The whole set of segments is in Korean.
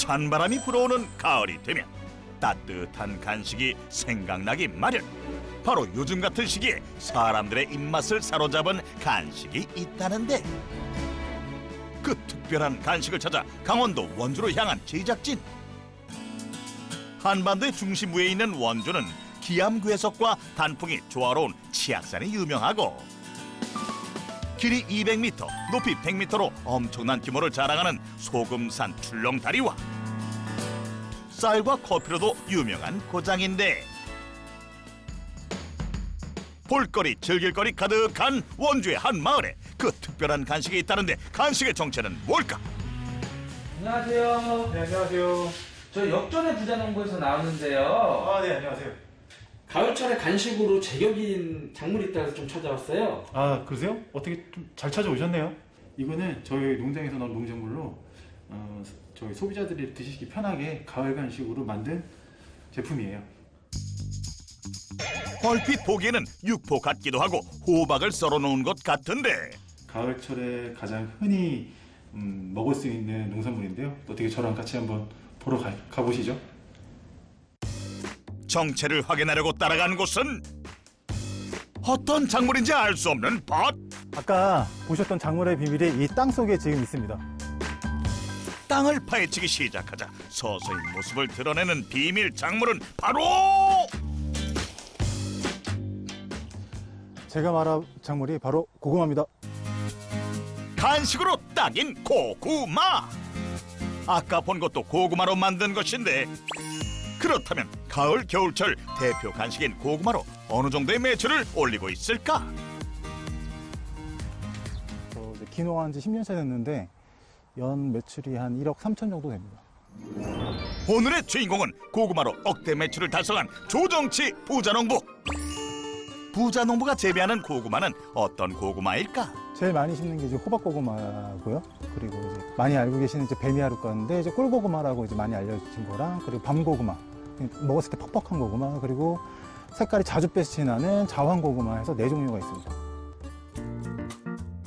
찬바람이 불어오는 가을이 되면 따뜻한 간식이 생각나기 마련. 바로 요즘 같은 시기에 사람들의 입맛을 사로잡은 간식이 있다는데, 그 특별한 간식을 찾아 강원도 원주로 향한 제작진. 한반도의 중심부에 있는 원주는 기암괴석과 단풍이 조화로운 치악산이 유명하고, 길이 200m, 높이 100m로 엄청난 규모를 자랑하는 소금산 출렁다리와 쌀과 커피로도 유명한 고장인데, 볼거리, 즐길거리 가득한 원주의 한 마을에 그 특별한 간식이 있다는데, 간식의 정체는 뭘까? 안녕하세요. 네, 안녕하세요. 저 역전의 부자농부에서 나왔는데요. 아, 네, 안녕하세요. 가을철에 간식으로 제격인 작물이 있다 해서 좀 찾아왔어요. 아, 그러세요? 어떻게 좀 잘 찾아오셨네요. 이거는 저희 농장에서 나온 농작물로 저희 소비자들이 드시기 편하게 가을 간식으로 만든 제품이에요. 얼핏 보기에는 육포 같기도 하고 호박을 썰어놓은 것 같은데, 가을철에 가장 흔히 먹을 수 있는 농산물인데요. 어떻게 저랑 같이 한번 보러 가보시죠. 정체를 확인하려고 따라간 곳은 어떤 작물인지 알 수 없는 밭. 아까 보셨던 작물의 비밀이 이 땅 속에 지금 있습니다. 땅을 파헤치기 시작하자 서서히 모습을 드러내는 비밀 작물은 바로 제가 말한 작물이 바로 고구마입니다. 간식으로 딱인 고구마. 아까 본 것도 고구마로 만든 것인데, 그렇다면 가을 겨울철 대표 간식인 고구마로 어느 정도의 매출을 올리고 있을까? 이제 기농한 지 10년 차 됐는데 연 매출이 한 1억 3천 정도 됩니다. 오늘의 주인공은 고구마로 억대 매출을 달성한 조정치 부자농부. 부자농부가 재배하는 고구마는 어떤 고구마일까? 제일 많이 심는 게 이제 호박고구마고요. 그리고 이제 많이 알고 계시는 이제 뱀이하루과인데 이제 꿀고구마라고 이제 많이 알려진 거랑, 그리고 밤고구마, 먹었을 때 퍽퍽한 고구마, 그리고 색깔이 자주빛이 나는 자황고구마 해서 4종류가 있습니다.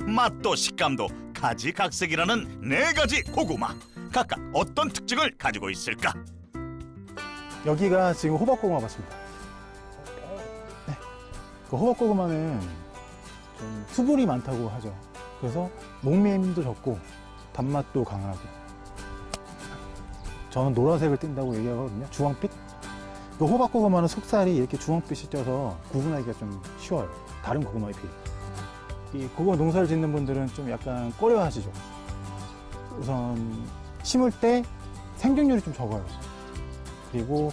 맛도 식감도 가지각색이라는 4가지 고구마. 각각 어떤 특징을 가지고 있을까? 여기가 지금 호박고구마 밭입니다. 네. 그 호박고구마는 좀 수분이 많다고 하죠. 그래서 목매임도 적고 단맛도 강하고. 저는 노란색을 띈다고 얘기하거든요. 주황빛. 그 호박고구마는 속살이 이렇게 주황빛이 쪄서 구분하기가 좀 쉬워요. 다른 고구마에 비해. 이 고구마 농사를 짓는 분들은 좀 약간 꺼려하시죠. 우선 심을 때 생존율이 좀 적어요. 그리고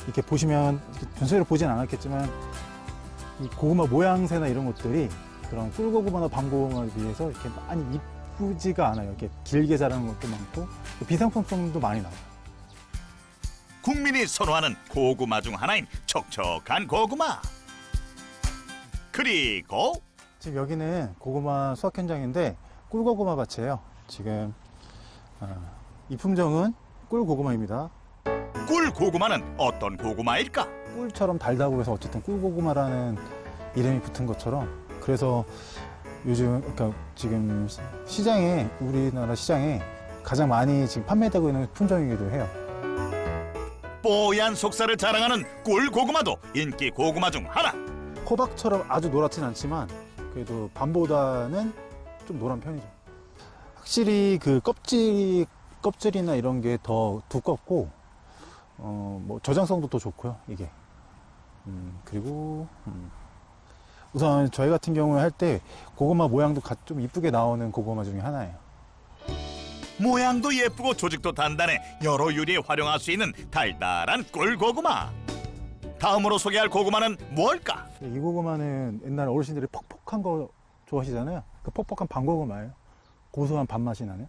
이렇게 보시면, 전체적으로 보진 않았겠지만 이 고구마 모양새나 이런 것들이 그런 꿀고구마나 밤고구마에 비해서 이렇게 많이 이쁘지가 않아요. 이렇게 길게 자라는 것도 많고 비상품성도 많이 나와요. 국민이 선호하는 고구마 중 하나인 촉촉한 고구마. 그리고 지금 여기는 고구마 수확 현장인데 꿀고구마 밭이에요. 지금 이 품종은 꿀고구마입니다. 꿀고구마는 어떤 고구마일까? 꿀처럼 달다고 해서 어쨌든 꿀고구마라는 이름이 붙은 것처럼, 그래서 요즘 그러니까 지금 시장에, 우리나라 시장에 가장 많이 지금 판매되고 있는 품종이기도 해요. 뽀얀 속살을 자랑하는 꿀고구마도 인기 고구마 중 하나. 호박처럼 아주 노랗진 않지만 그래도 밤보다는 좀 노란 편이죠. 확실히 그 껍질이나 이런 게 더 두껍고 뭐 저장성도 더 좋고요, 이게. 그리고 우선 저희 같은 경우에 할 때 고구마 모양도 좀 이쁘게 나오는 고구마 중에 하나예요. 모양도 예쁘고 조직도 단단해 여러 요리에 활용할 수 있는 달달한 꿀고구마. 다음으로 소개할 고구마는 뭘까? 이 고구마는 옛날 어르신들이 퍽퍽한 거 좋아하시잖아요. 그 퍽퍽한 밤고구마예요. 고소한 밥맛이 나는.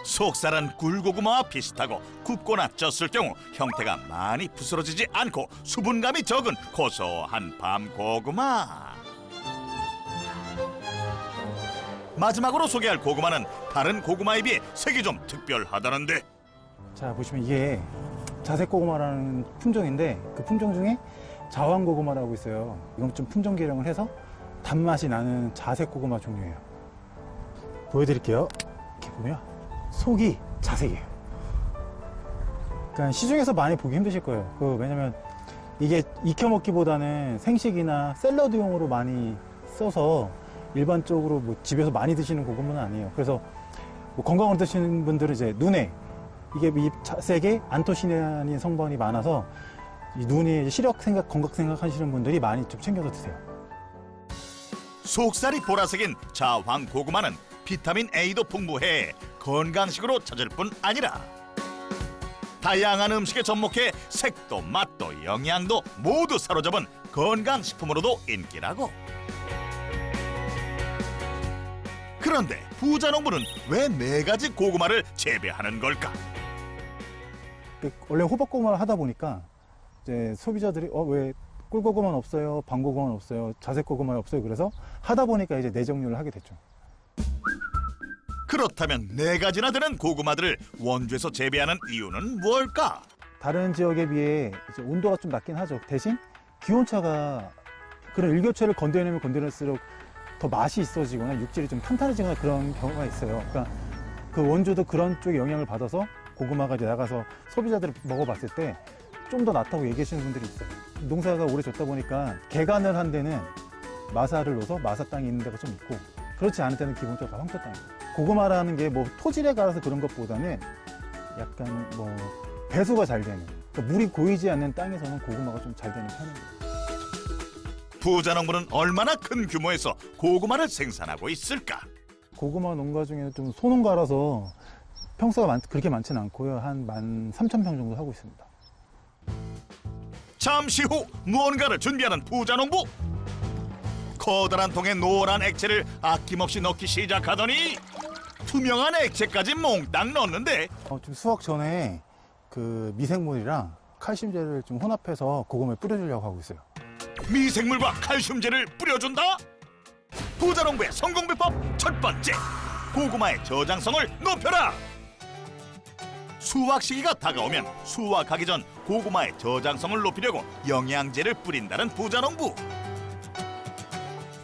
속살은 꿀고구마와 비슷하고 굽거나 쪘을 경우 형태가 많이 부스러지지 않고 수분감이 적은 고소한 밤고구마. 마지막으로 소개할 고구마는 다른 고구마에 비해 색이 좀 특별하다는데, 자, 보시면 이게 자색고구마라는 품종인데 그 품종 중에 자황고구마라고 있어요. 이건 좀 품종 개량을 해서 단맛이 나는 자색고구마 종류예요. 보여드릴게요. 이렇게 보면 속이 자색이에요. 그러니까 시중에서 많이 보기 힘드실 거예요. 왜냐면 이게 익혀 먹기보다는 생식이나 샐러드용으로 많이 써서 일반적으로 뭐 집에서 많이 드시는 고구마는 아니에요. 그래서 뭐 건강으로 드시는 분들은 이제 눈에 이게 이 자색에 안토시아닌 성분이 많아서 이 눈이 시력 생각, 건강 생각하시는 분들이 많이 좀 챙겨서 드세요. 속살이 보라색인 자황 고구마는 비타민 A도 풍부해 건강식으로 찾을 뿐 아니라 다양한 음식에 접목해 색도 맛도 영양도 모두 사로잡은 건강식품으로도 인기라고. 그런데 부자농부는 왜 4가지 고구마를 재배하는 걸까? 원래 호박고구마를 하다 보니까 이제 소비자들이 왜 꿀고구마는 없어요, 방고구마는 없어요, 자색고구마는 없어요. 그래서 하다 보니까 이제 4종류를 하게 됐죠. 그렇다면 4가지나 되는 고구마들을 원주에서 재배하는 이유는 뭘까? 다른 지역에 비해 이제 온도가 좀 낮긴 하죠. 대신 기온차가 그런 일교차를 건드리면 건드릴수록 더 맛이 있어지거나 육질이 좀 탄탄해지거나 그런 경우가 있어요. 그러니까 그 원주도 그런 쪽에 영향을 받아서 고구마가 이제 나가서 소비자들이 먹어봤을 때 좀 더 낫다고 얘기하시는 분들이 있어요. 농사가 오래 졌다 보니까 개간을 한 데는 마사를 넣어서 마사 땅이 있는 데가 좀 있고 그렇지 않은 데는 기본적으로 다 황토 땅이에요. 고구마라는 게 뭐 토질에 가서 그런 것보다는 약간 뭐 배수가 잘 되는, 그러니까 물이 고이지 않는 땅에서는 고구마가 좀 잘 되는 편입니다. 부자농부는 얼마나 큰 규모에서 고구마를 생산하고 있을까? 고구마 농가 중에는 좀 소농가라서 평수가 그렇게 많지는 않고요. 한 13,000평 정도 하고 있습니다. 잠시 후 무언가를 준비하는 부자농부. 커다란 통에 노란 액체를 아낌없이 넣기 시작하더니 투명한 액체까지 몽땅 넣는데 좀 수확 전에 그 미생물이랑 칼슘제를 좀 혼합해서 고구마에 뿌려주려고 하고 있어요. 미생물과 칼슘제를 뿌려준다? 부자농부의 성공 비법 첫 번째, 고구마의 저장성을 높여라. 수확 시기가 다가오면 수확하기 전 고구마의 저장성을 높이려고 영양제를 뿌린다는 부자농부.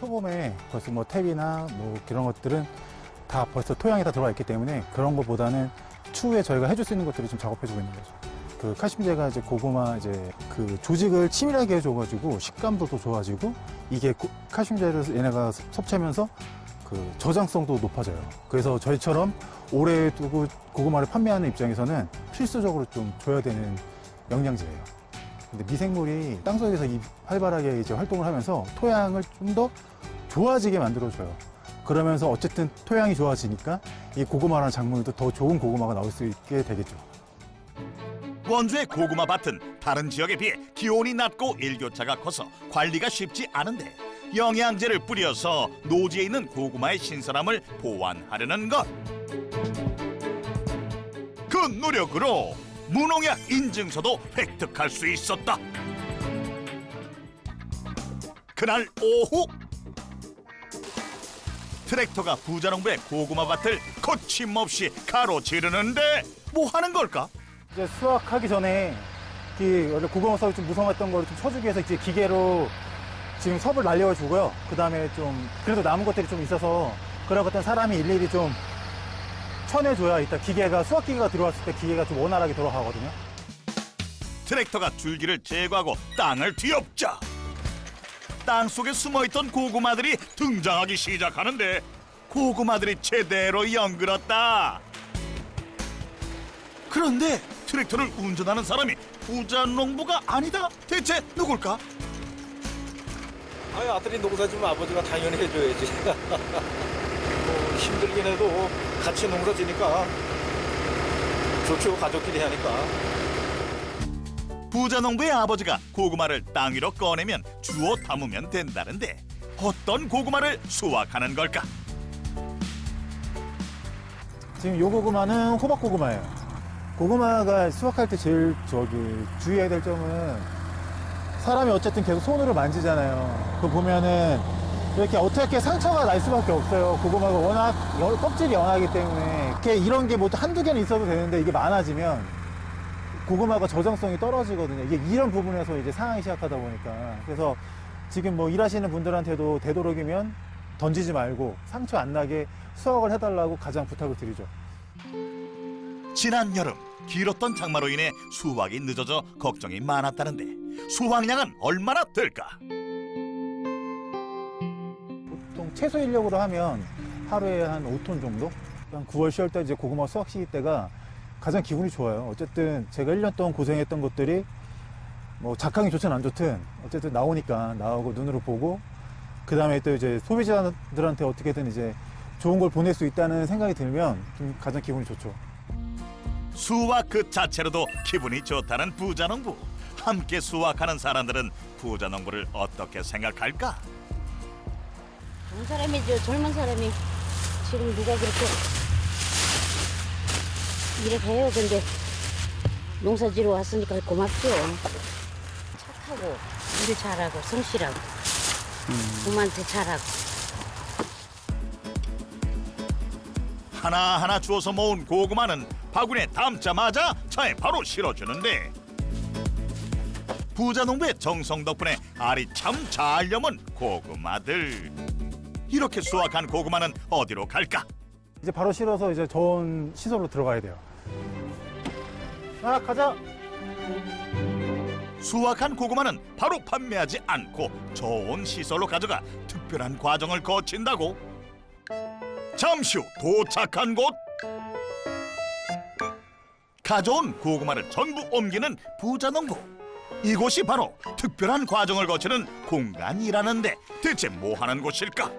초봄에 벌써 뭐 탭이나 뭐 그런 것들은 다 벌써 토양에 다 들어와 있기 때문에 그런 것보다는 추후에 저희가 해줄 수 있는 것들을 좀 작업해주고 있는 거죠. 그 칼슘제가 이제 고구마 이제 그 조직을 치밀하게 해줘가지고 식감도 더 좋아지고 이게 칼슘제를 얘네가 섭취하면서 그 저장성도 높아져요. 그래서 저희처럼 오래 두고 고구마를 판매하는 입장에서는 필수적으로 좀 줘야 되는 영양제예요. 근데 미생물이 땅속에서 활발하게 이제 활동을 하면서 토양을 좀 더 좋아지게 만들어줘요. 그러면서 어쨌든 토양이 좋아지니까 이 고구마라는 작물도 더 좋은 고구마가 나올 수 있게 되겠죠. 원주의 고구마 밭은 다른 지역에 비해 기온이 낮고 일교차가 커서 관리가 쉽지 않은데 영양제를 뿌려서 노지에 있는 고구마의 신선함을 보완하려는 것. 그 노력으로 무농약 인증서도 획득할 수 있었다. 그날 오후 트랙터가 부자농부의 고구마 밭을 거침없이 가로지르는데 뭐 하는 걸까? 이제 수확하기 전에 원래 고구마 섭이 좀 무성했던 거를 좀 쳐주기 위해서 이제 기계로 지금 섭을 날려주고요. 그 다음에 좀 그래도 남은 것들이 좀 있어서 그런 것들은 사람이 일일이 좀 쳐내줘야 이따 수확기계가 들어왔을 때 기계가 좀 원활하게 돌아가거든요. 트랙터가 줄기를 제거하고 땅을 뒤엎자 땅 속에 숨어있던 고구마들이 등장하기 시작하는데 고구마들이 제대로 연그렀다. 그런데 트랙터를 운전하는 사람이 부자농부가 아니다? 대체 누굴까? 아유, 아들이 농사 지면 아버지가 당연히 해줘야지. 뭐 힘들긴 해도 같이 농사 지니까 좋죠. 가족끼리 하니까. 부자농부의 아버지가 고구마를 땅 위로 꺼내면 주워 담으면 된다는데 어떤 고구마를 수확하는 걸까? 지금 요 고구마는 호박고구마예요. 고구마가 수확할 때 제일 주의해야 될 점은 사람이 어쨌든 계속 손으로 만지잖아요. 그거 보면은 이렇게 어떻게 상처가 날 수밖에 없어요. 고구마가 워낙 껍질이 연하기 때문에 이렇게 이런 게 뭐 한두 개는 있어도 되는데 이게 많아지면 고구마가 저장성이 떨어지거든요. 이게 이런 부분에서 이제 상하기 시작하다 보니까. 그래서 지금 뭐 일하시는 분들한테도 되도록이면 던지지 말고 상처 안 나게 수확을 해달라고 가장 부탁을 드리죠. 지난 여름 길었던 장마로 인해 수확이 늦어져 걱정이 많았다는데 수확량은 얼마나 될까? 보통 채소 인력으로 하면 하루에 한 5톤 정도? 한 9월, 10월 때 이제 고구마 수확 시기 때가 가장 기분이 좋아요. 어쨌든 제가 1년 동안 고생했던 것들이 뭐 작황이 좋든 안 좋든 어쨌든 나오니까 나오고 눈으로 보고 그 다음에 또 이제 소비자들한테 어떻게든 이제 좋은 걸 보낼 수 있다는 생각이 들면 좀 가장 기분이 좋죠. 수확 그 자체로도 기분이 좋다는 부자농부. 함께 수확하는 사람들은 부자농부를 어떻게 생각할까? 젊은 사람이죠. 젊은 사람이 지금 누가 그렇게 일을 해요. 근데 농사지러 왔으니까 고맙죠. 착하고 일 잘하고 성실하고 부모한테 잘하고. 하나하나 주워서 모은 고구마는 바구니에 담자마자 차에 바로 실어주는데 부자농부의 정성 덕분에 알이 참 잘 여문 고구마들. 이렇게 수확한 고구마는 어디로 갈까? 이제 바로 실어서 이제 저온 시설로 들어가야 돼요. 아, 가자! 수확한 고구마는 바로 판매하지 않고 저온 시설로 가져가 특별한 과정을 거친다고. 잠시 후 도착한 곳. 가져온 고구마를 전부 옮기는 부자농부. 이곳이 바로 특별한 과정을 거치는 공간이라는데 대체 뭐 하는 곳일까?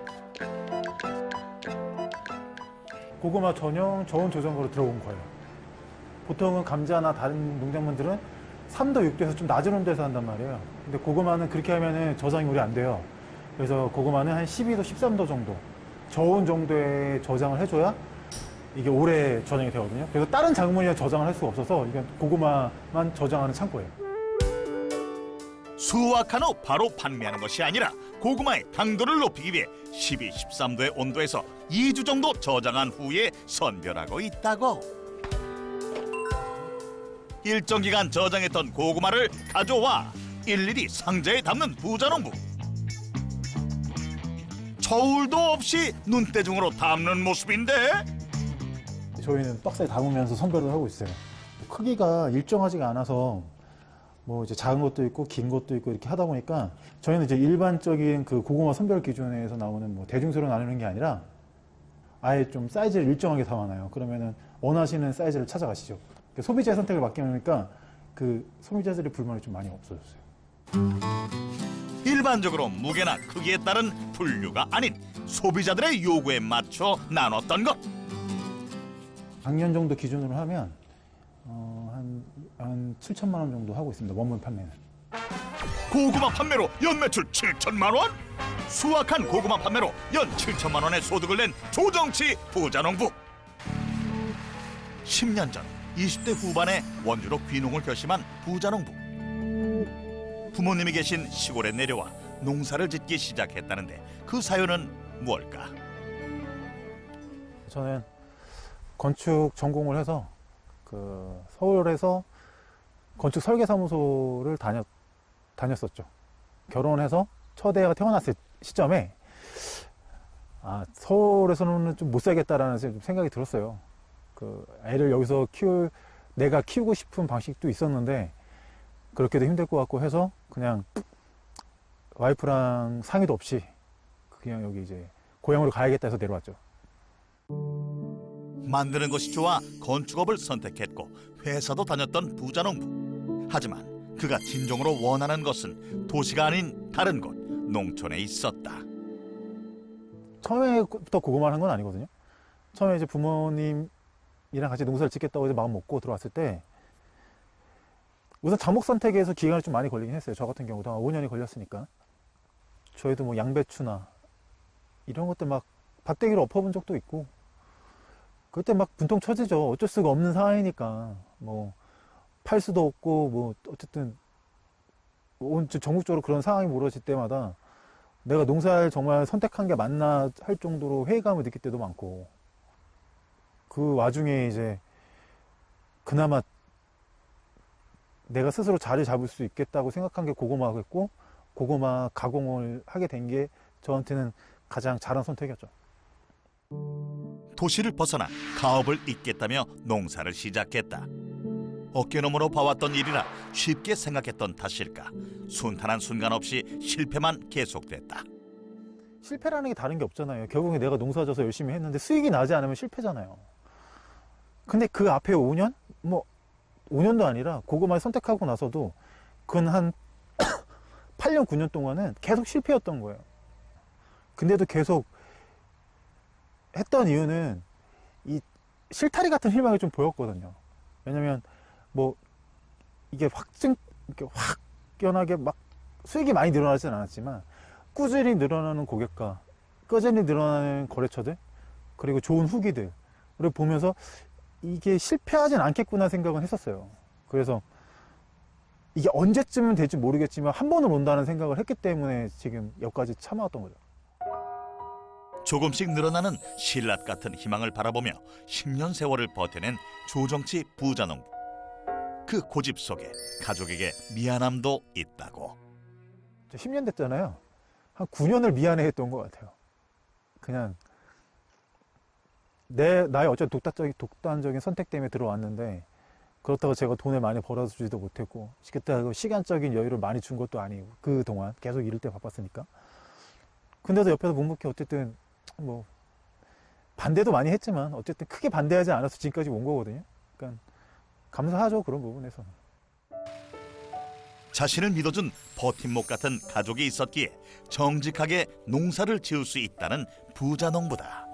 고구마 전용 저온 조정고로 들어온 거예요. 보통은 감자나 다른 농작물들은 3도, 6도에서 좀 낮은 온도에서 한단 말이에요. 근데 고구마는 그렇게 하면은 저장이 오래 안 돼요. 그래서 고구마는 한 12도, 13도 정도 저온 정도의 저장을 해줘야 이게 오래 저장이 되거든요. 그래서 다른 작물이나 저장을 할 수가 없어서 이건 고구마만 저장하는 창고예요. 수확한 후 바로 판매하는 것이 아니라 고구마의 당도를 높이기 위해 12, 13도의 온도에서 2주 정도 저장한 후에 선별하고 있다고. 일정 기간 저장했던 고구마를 가져와 일일이 상자에 담는 부자농부. 저울도 없이 눈대중으로 담는 모습인데 저희는 박스에 담으면서 선별을 하고 있어요. 크기가 일정하지가 않아서 뭐 이제 작은 것도 있고 긴 것도 있고 이렇게 하다 보니까 저희는 이제 일반적인 그 고구마 선별 기준에서 나오는 뭐 대중수로 나누는 게 아니라 아예 좀 사이즈를 일정하게 담아놔요. 그러면은 원하시는 사이즈를 찾아가시죠. 소비자의 선택을 맡기니까 그 소비자들의 불만이 좀 많이 없어졌어요. 일반적으로 무게나 크기에 따른 분류가 아닌 소비자들의 요구에 맞춰 나눴던 것. 작년 정도 기준으로 하면 한 7천만 원 정도 하고 있습니다. 원문 판매는. 고구마 판매로 연 매출 7천만 원? 수확한 고구마 판매로 연 7천만 원의 소득을 낸 조정치 부자농부. 10년 전 20대 후반에 원주로 귀농을 결심한 부자농부. 부모님이 계신 시골에 내려와 농사를 짓기 시작했다는데 그 사연은 무엇일까? 저는 건축 전공을 해서 그 서울에서 건축 설계사무소를 다녔었죠. 결혼해서 첫 애가 태어났을 시점에 서울에서는 좀 못 살겠다라는 생각이 들었어요. 그 애를 여기서 내가 키우고 싶은 방식도 있었는데 그렇게도 힘들 것 같고 해서 그냥 와이프랑 상의도 없이 그냥 여기 이제 고향으로 가야겠다 해서 내려왔죠. 만드는 것이 좋아 건축업을 선택했고 회사도 다녔던 부자농부. 하지만 그가 진정으로 원하는 것은 도시가 아닌 다른 곳 농촌에 있었다. 처음에부터 고구마를 한 건 아니거든요. 처음에 이제 부모님이랑 같이 농사를 짓겠다고 이제 마음 먹고 들어왔을 때 우선 작목 선택에서 기간이 좀 많이 걸리긴 했어요. 저 같은 경우도 한 5년이 걸렸으니까. 저희도 뭐 양배추나 이런 것들 막 밭대기로 엎어본 적도 있고 그때 막 분통 처지죠. 어쩔 수가 없는 상황이니까 뭐 팔 수도 없고 뭐 어쨌든 전국적으로 그런 상황이 벌어질 때마다 내가 농사를 정말 선택한 게 맞나 할 정도로 회의감을 느낄 때도 많고 그 와중에 이제 그나마 내가 스스로 자리 잡을 수 있겠다고 생각한 게 고구마겠고 고구마 가공을 하게 된 게 저한테는 가장 잘한 선택이었죠. 도시를 벗어나 가업을 잇겠다며 농사를 시작했다. 어깨너머로 봐왔던 일이라 쉽게 생각했던 탓일까 순탄한 순간 없이 실패만 계속됐다. 실패라는 게 다른 게 없잖아요. 결국에 내가 농사져서 열심히 했는데 수익이 나지 않으면 실패잖아요. 근데 그 앞에 5년? 뭐 5년도 아니라 고구마를 선택하고 나서도 근 한 8년, 9년 동안은 계속 실패였던 거예요. 근데도 계속 했던 이유는 이 실타리 같은 희망이 좀 보였거든요. 왜냐면 뭐 이게 이렇게 확연하게 막 수익이 많이 늘어나진 않았지만 꾸준히 늘어나는 고객과 꾸준히 늘어나는 거래처들 그리고 좋은 후기들을 보면서 이게 실패하진 않겠구나 생각은 했었어요. 그래서 이게 언제쯤은 될지 모르겠지만 한 번은 온다는 생각을 했기 때문에 지금 여기까지 참아왔던 거죠. 조금씩 늘어나는 신라 같은 희망을 바라보며 10년 세월을 버텨낸 조정치 부자농부. 그 고집 속에 가족에게 미안함도 있다고. 10년 됐잖아요. 한 9년을 미안해했던 것 같아요. 그냥 나의 어떤 독단적인 선택 때문에 들어왔는데 그렇다고 제가 돈을 많이 벌어주지도 못했고 그때 시간적인 여유를 많이 준 것도 아니고 그동안 계속 일을 때 바빴으니까. 근데도 옆에서 묵묵히 어쨌든 뭐 반대도 많이 했지만 어쨌든 크게 반대하지 않아서 지금까지 온 거거든요. 그러니까 감사하죠, 그런 부분에서는. 자신을 믿어준 버팀목 같은 가족이 있었기에 정직하게 농사를 지을 수 있다는 부자농부다.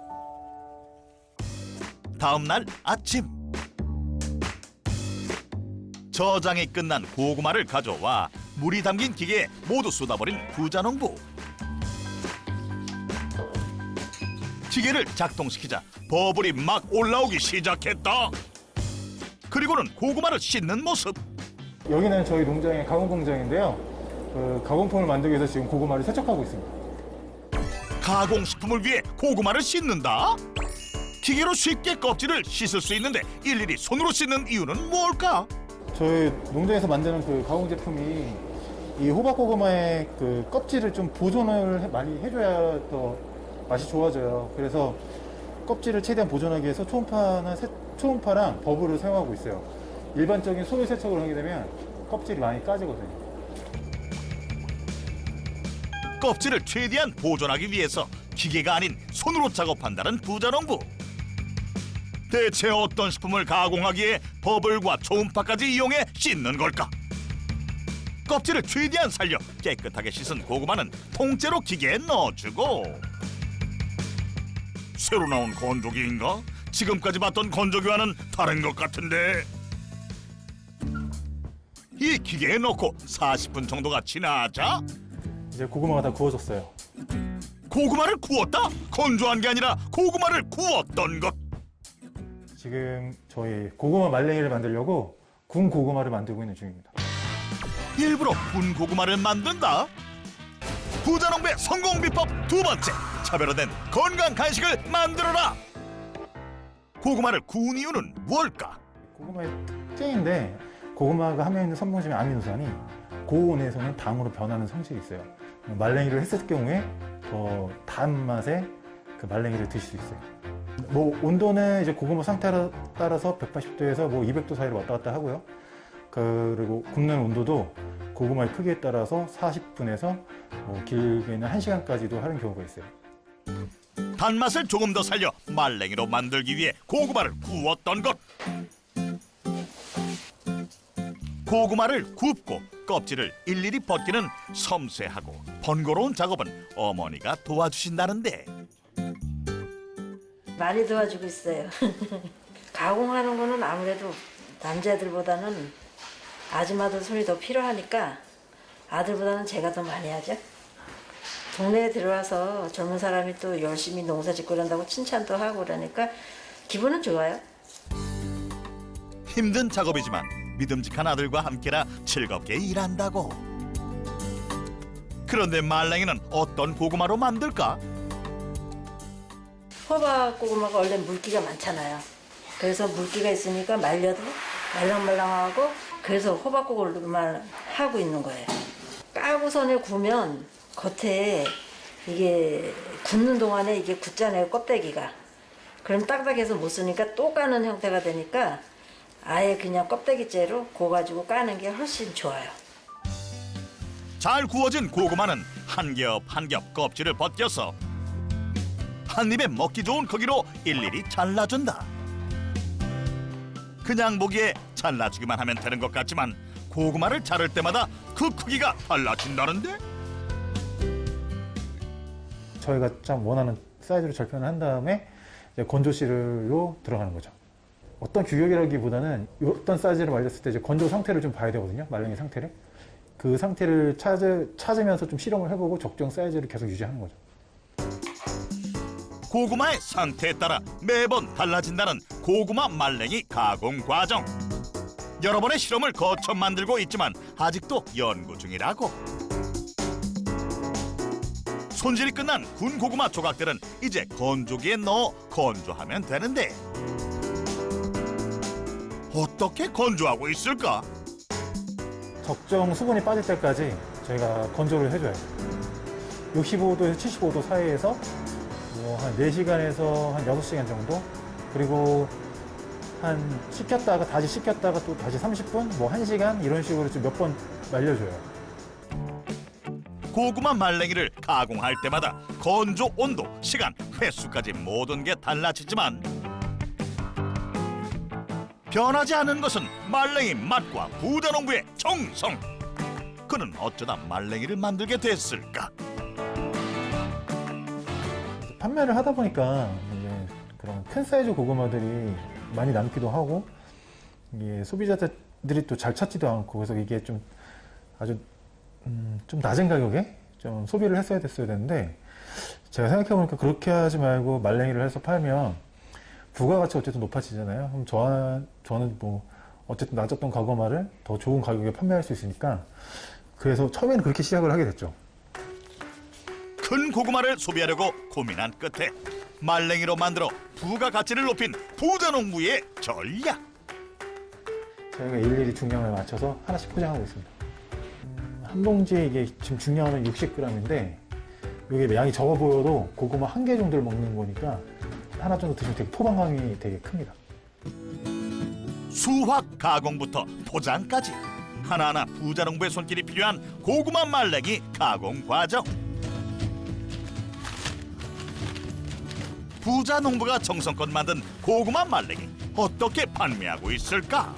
다음 날 아침, 저장이 끝난 고구마를 가져와 물이 담긴 기계에 모두 쏟아버린 부자농부. 기계를 작동시키자 버블이 막 올라오기 시작했다. 그리고는 고구마를 씻는 모습. 여기는 저희 농장의 가공 공장인데요. 그 가공품을 만들기 위해서 지금 고구마를 세척하고 있습니다. 가공식품을 위해 고구마를 씻는다? 기계로 쉽게 껍질을 씻을 수 있는데 일일이 손으로 씻는 이유는 뭘까? 저희 농장에서 만드는 그 가공 제품이 이 호박 고구마의 그 껍질을 좀 보존을 많이 해줘야 더 맛이 좋아져요. 그래서 껍질을 최대한 보존하기 위해서 초음파랑 버블을 사용하고 있어요. 일반적인 소유 세척을 하게 되면 껍질이 많이 까지거든요. 껍질을 최대한 보존하기 위해서 기계가 아닌 손으로 작업한다는 부자농부. 대체 어떤 식품을 가공하기에 버블과 초음파까지 이용해 씻는 걸까? 껍질을 최대한 살려 깨끗하게 씻은 고구마는 통째로 기계에 넣어주고, 새로 나온 건조기인가? 지금까지 봤던 건조기와는 다른 것 같은데. 이 기계에 넣고 40분 정도가 지나자 이제 고구마가 다 구워졌어요. 고구마를 구웠다? 건조한 게 아니라 고구마를 구웠던 것. 지금 저희 고구마 말랭이를 만들려고 군 고구마를 만들고 있는 중입니다. 일부러 군 고구마를 만든다? 부자농부의 성공 비법 두 번째, 차별화 된 건강 간식을 만들어라. 고구마를 구운 이유는 뭘까? 고구마의 특징인데 고구마가 함유해 있는 성분 중에 아미노산이 고온에서는 당으로 변하는 성질이 있어요. 말랭이를 했을 경우에 더 단맛의 그 말랭이를 드실 수 있어요. 뭐 온도는 이제 고구마 상태에 따라서 180도에서 뭐 200도 사이로 왔다 갔다 하고요. 그리고 굽는 온도도 고구마의 크기에 따라서 40분에서 뭐 길게는 1시간까지도 하는 경우가 있어요. 단맛을 조금 더 살려 말랭이로 만들기 위해 고구마를 구웠던 것. 고구마를 굽고 껍질을 일일이 벗기는 섬세하고 번거로운 작업은 어머니가 도와주신다는데, 많이 도와주고 있어요. 가공하는 거는 아무래도 남자들보다는 아줌마들 손이 더 필요하니까 아들보다는 제가 더 많이 하죠. 동네에 들어와서 젊은 사람이 또 열심히 농사 짓고 그런다고 칭찬도 하고 그러니까 기분은 좋아요. 힘든 작업이지만 믿음직한 아들과 함께라 즐겁게 일한다고. 그런데 말랭이는 어떤 고구마로 만들까? 호박 고구마가 원래 물기가 많잖아요. 그래서 물기가 있으니까 말려도 말랑말랑하고, 그래서 호박 고구마를 하고 있는 거예요. 까고선에 구우면 겉에 이게 굽는 동안에 이게 굳잖아요, 껍데기가. 그럼 딱딱해서 못 쓰니까 또 까는 형태가 되니까 아예 그냥 껍데기째로 고가지고 까는 게 훨씬 좋아요. 잘 구워진 고구마는 한 겹 한 겹 껍질을 벗겨서 한 입에 먹기 좋은 크기로 일일이 잘라준다. 그냥 보기에 잘라주기만 하면 되는 것 같지만 고구마를 자를 때마다 그 크기가 달라진다는데? 저희가 참 원하는 사이즈로 절편을 한 다음에 이제 건조실로 들어가는 거죠. 어떤 규격이라기보다는 어떤 사이즈를 말렸을 때 이제 건조 상태를 좀 봐야 되거든요. 말랭이 상태를. 그 상태를 찾으면서 좀 실험을 해보고 적정 사이즈를 계속 유지하는 거죠. 고구마의 상태에 따라 매번 달라진다는 고구마 말랭이 가공 과정. 여러 번의 실험을 거쳐 만들고 있지만 아직도 연구 중이라고. 손질이 끝난 군 고구마 조각들은 이제 건조기에 넣어 건조하면 되는데 어떻게 건조하고 있을까? 적정 수분이 빠질 때까지 저희가 건조를 해줘요. 65도에서 75도 사이에서 한 4시간에서 한 6시간 정도, 그리고 한 식혔다가 다시 식혔다가 또 다시 30분, 뭐 1시간 이런 식으로 좀 몇 번 말려줘요. 고구마 말랭이를 가공할 때마다 건조 온도, 시간, 횟수까지 모든 게 달라지지만 변하지 않은 것은 말랭이 맛과 부자농부의 정성. 그는 어쩌다 말랭이를 만들게 됐을까? 판매를 하다 보니까 이제 그런 큰 사이즈 고구마들이 많이 남기도 하고 이게 소비자들이 또 잘 찾지도 않고, 그래서 이게 좀 아주 좀 낮은 가격에 좀 소비를 했어야 됐어야 되는데, 제가 생각해보니까 그렇게 하지 말고 말랭이를 해서 팔면 부가가치가 어쨌든 높아지잖아요. 그럼 저는 뭐 어쨌든 낮았던 고구마를 더 좋은 가격에 판매할 수 있으니까, 그래서 처음에는 그렇게 시작을 하게 됐죠. 큰 고구마를 소비하려고 고민한 끝에 말랭이로 만들어 부가가치를 높인 부자농부의 전략. 저희가 일일이 중량을 맞춰서 하나씩 포장하고 있습니다. 한 봉지에 이게 지금 중량은 60g인데 이게 양이 적어 보여도 고구마 한 개 정도를 먹는 거니까 하나 정도 드시면 되게 포만감이 되게 큽니다. 수확 가공부터 포장까지 하나하나 부자농부의 손길이 필요한 고구마 말랭이 가공 과정. 부자농부가 정성껏 만든 고구마 말랭이 어떻게 판매하고 있을까?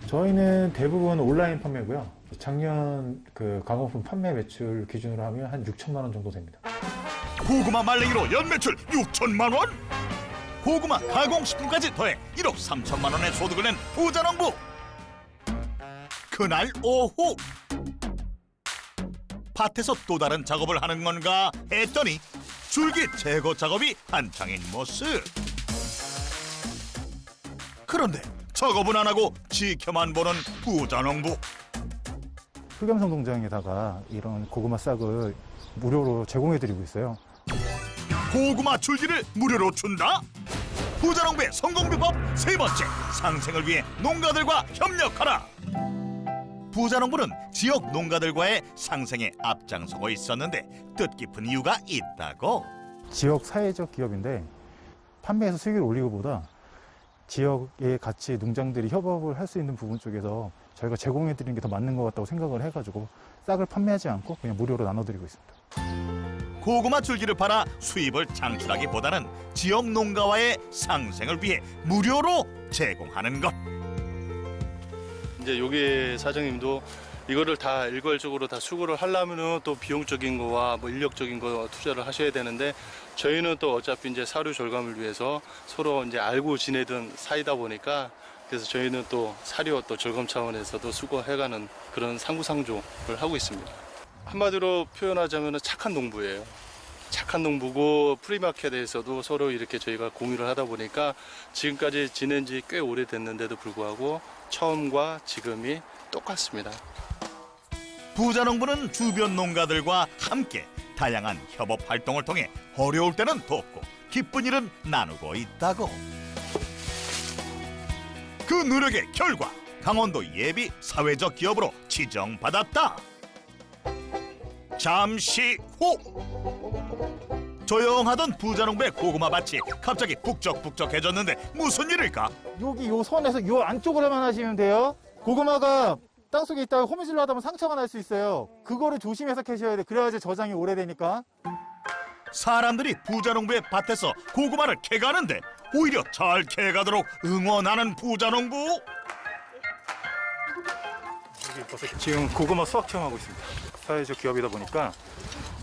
저희는 대부분 온라인 판매고요. 작년 그 가공품 판매 매출 기준으로 하면 한 6천만 원 정도 됩니다. 고구마 말랭이로 연매출 6천만 원? 고구마 가공식품까지 더해 1억 3천만 원의 소득을 낸 부자농부. 그날 오후 밭에서 또 다른 작업을 하는 건가 했더니 줄기 제거 작업이 한창인 모습. 그런데 작업은 안 하고 지켜만 보는 부자농부. 흑염소 농장에다가 이런 고구마 싹을 무료로 제공해드리고 있어요. 고구마 줄기를 무료로 준다? 부자농부의 성공 비법 세 번째, 상생을 위해 농가들과 협력하라. 부자농부는 지역 농가들과의 상생에 앞장서고 있었는데 뜻깊은 이유가 있다고. 지역 사회적 기업인데 판매해서 수익을 올리고보다 지역에 같이 농장들이 협업을 할 수 있는 부분 쪽에서 저희가 제공해드리는 게 더 맞는 것 같다고 생각을 해가지고 싹을 판매하지 않고 그냥 무료로 나눠드리고 있습니다. 고구마 줄기를 팔아 수입을 창출하기보다는 지역 농가와의 상생을 위해 무료로 제공하는 것. 이제 여기 사장님도 이거를 다 일괄적으로 다 수거를 하려면은 또 비용적인 거와 뭐 인력적인 거 투자를 하셔야 되는데, 저희는 또 어차피 이제 사료 절감을 위해서 서로 이제 알고 지내던 사이다 보니까, 그래서 저희는 또 사료 또 절감 차원에서도 수거해가는 그런 상부상조를 하고 있습니다. 한마디로 표현하자면 착한 농부예요. 착한 농부고, 프리마켓에서도 서로 이렇게 저희가 공유를 하다 보니까 지금까지 지낸 지 꽤 오래됐는데도 불구하고 처음과 지금이 똑같습니다. 부자농부는 주변 농가들과 함께 다양한 협업 활동을 통해 어려울 때는 돕고 기쁜 일은 나누고 있다고. 그 노력의 결과 강원도 예비 사회적 기업으로 지정받았다. 잠시 후 조용하던 부자농부의 고구마 밭이 갑자기 북적북적해졌는데 무슨 일일까? 여기 요 선에서 요 안쪽으로만 하시면 돼요. 고구마가 땅속에 있다가 호미질로 하다 보면 상처가 날 수 있어요. 그거를 조심해서 캐셔야 돼. 그래야지 저장이 오래되니까. 사람들이 부자농부의 밭에서 고구마를 캐가는데 오히려 잘 캐가도록 응원하는 부자농부. 지금 고구마 수확 체험하고 있습니다. 사회적 기업이다 보니까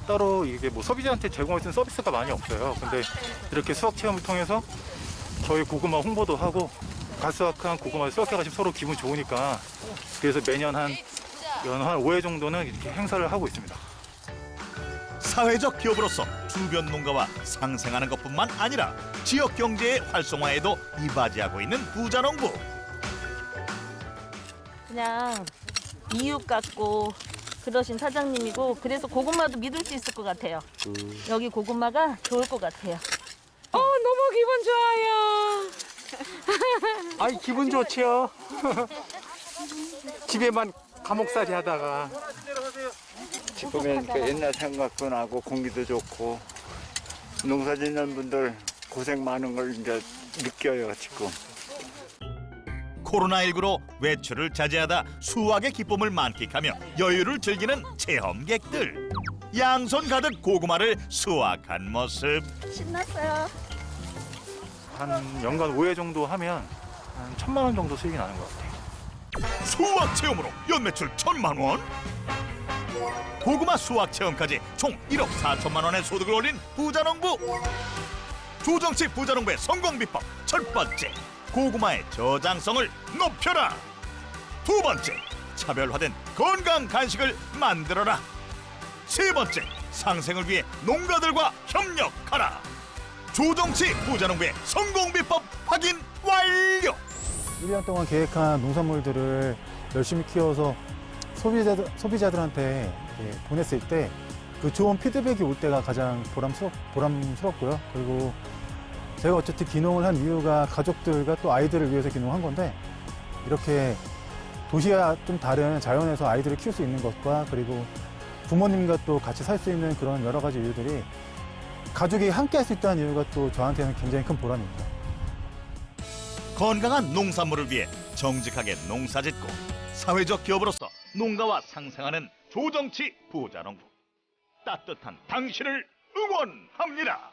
따로 이게 뭐 소비자한테 제공할 수 있는 서비스가 많이 없어요. 근데 이렇게 수확 체험을 통해서 저희 고구마 홍보도 하고 갓 수확한 고구마를 수확해가지고 서로 기분 좋으니까 그래서 매년 한 5회 정도는 이렇게 행사를 하고 있습니다. 사회적 기업으로서 주변 농가와 상생하는 것뿐만 아니라 지역 경제의 활성화에도 이바지하고 있는 부자농부. 그냥 이웃 같고 그러신 사장님이고 그래서 고구마도 믿을 수 있을 것 같아요. 여기 고구마가 좋을 것 같아요. 너무 기분 좋아요. 아이 기분 좋지요. 집에만 감옥살이 하다가 지금은 그 옛날 생각도 나고 공기도 좋고 농사 짓는 분들 고생 많은 걸 이제 느껴요 지금. 코로나19로 외출을 자제하다 수확의 기쁨을 만끽하며 여유를 즐기는 체험객들. 양손 가득 고구마를 수확한 모습. 신났어요. 한 연간 5회 정도 하면 한 1,000만 원 정도 수익이 나는 것 같아요. 수확 체험으로 연매출 1,000만 원. 고구마 수확 체험까지 총 1억 4천만 원의 소득을 올린 부자농부. 조정치 부자농부의 성공 비법 첫 번째, 고구마의 저장성을 높여라. 두 번째, 차별화된 건강 간식을 만들어라. 세 번째, 상생을 위해 농가들과 협력하라. 조정치 부자농부의 성공 비법 확인 완료. 1년 동안 계획한 농산물들을 열심히 키워서 소비자들한테 이렇게 보냈을 때 그 좋은 피드백이 올 때가 가장 보람스럽고요. 그리고 제가 어쨌든 귀농을 한 이유가 가족들과 또 아이들을 위해서 귀농한 건데 이렇게 도시와 좀 다른 자연에서 아이들을 키울 수 있는 것과 그리고 부모님과 또 같이 살 수 있는 그런 여러 가지 이유들이 가족이 함께 할 수 있다는 이유가 또 저한테는 굉장히 큰 보람입니다. 건강한 농산물을 위해 정직하게 농사짓고 사회적 기업으로서 농가와 상생하는 조정치 부자농부. 따뜻한 당신을 응원합니다.